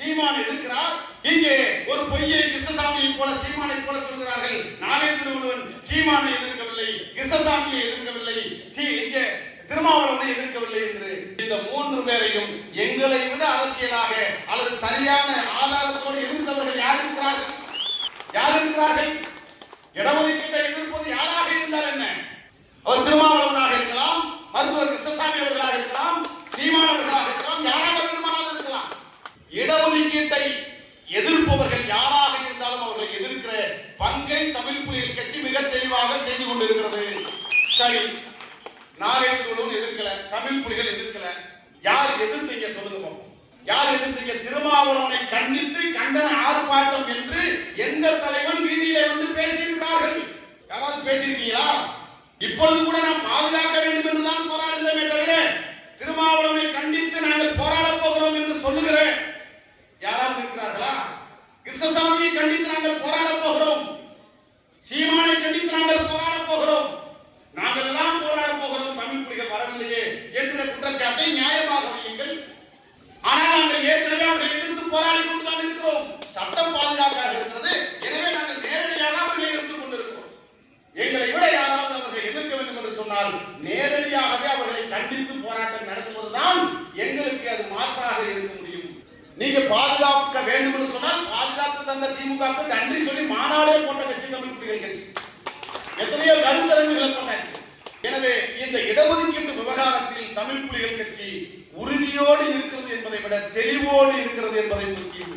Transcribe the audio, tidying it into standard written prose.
சீமான் எதிர்க்கிறார். இங்கே ஒரு பொய்யை கிருஷ்ணசாமியை போல சீமானை போல சொல்கிறார்கள். நாளை திருவள்ளுவன் சீமானை எதிர்க்கவில்லை, கிருஷ்ணசாமியை எதிர்க்கவில்லை, இங்கே திருமாவளவனை எதிர்க்கவில்லை என்று இந்த மூன்று பேரையும் எங்களை விட அரசியலாக அல்லது சரியான ஆதாரத்தோடு எதிர்த்தவர்கள் யார் இருக்கிறார்கள்? யார் இருக்கிறார்கள்? இடஒதுக்கீட்டை எதிர்ப்பது யாராக இருந்தால் என்ன? அவர் திருமாவளவனாக இருக்கலாம், மருத்துவர் கிருஷ்ணசாமி அவர்களாக இருக்கலாம், சீமான் அவர்களாக இருக்கலாம், யாராக வேண்டுமானாலும் இருக்கலாம். இடஒதுக்கீட்டை எதிர்ப்பவர்கள் யாராக இருந்தாலும் அவர்களை எதிர்க்கிற பங்கை தமிழ் புலிகள் கட்சி மிக தெளிவாக செய்து கொண்டிருக்கிறது. சரி, நாகேந்திரன் எதிர்க்கல, தமிழ் புலிகள் எதிர்க்கல, யார் எதிர்த்தீங்க சொல்லுங்க? யார் எதிர்த்தீங்க? திருமாவளவனை கண்டித்து கண்டன ஆர்ப்பாட்டம் என்று எந்த தலைவன் வீதியிலே வந்து பேசியிருக்கிறார்கள்? யாராவது பேசியிருக்கீங்களா? இப்பொழுது கூட நாம் பாதுகாக்க வேண்டும் என்றுதான் போராடுகிறோமே தவிர திருமாவளவனை கண்டித்து நாங்கள் போராட போகிறோம் என்று சொல்லுகிற யாராவது இருக்கிறார்களா? கிருஷ்ணசாமியை கண்டித்து நாங்கள் போராட போகிறோம், சீமானை கண்டித்து நாங்கள் போராட போகிறோம், நாங்கள் எல்லாம் போராட போகிறோம், தமிழ் புலிகள் வரவில்லையே என்ற குற்றச்சாட்டை நியாயமாக வையுங்கள். ஆனால் நாங்கள் ஏற்கனவே அவர்களை எதிர்த்து போராடி கொண்டுதான் இருக்கிறோம். சட்டம் பாதுகாப்பாக இருக்கிறது. எனவே நாங்கள் நேரடியாக அவர்களை எதிர்த்துக் கொண்டிருக்கிறோம். எங்களை விட யாராவது அவர்களை எதிர்க்க வேண்டும் என்று சொன்னால் நேரடியாகவே அவர்களை கண்டித்து போராட்டம் நடத்துவதுதான் எங்களுக்கு அது மாற்றாக இருக்க முடியும். நீங்க பாதுகாக்க வேண்டும் என்று சொன்னால் பாதுகாத்து தந்த திமுக நன்றி சொல்லி மாநாடே போட்ட கட்சி தமிழ் புலிகள் கட்சி. எத்தனையோ கருத்தரங்குகளை போட்டாச்சு. எனவே இந்த இடஒதுக்கீட்டு விவகாரத்தில் தமிழ் புலிகள் கட்சி உறுதியோடு இருக்கிறது என்பதை விட தெளிவோடு இருக்கிறது என்பதை முக்கியம்.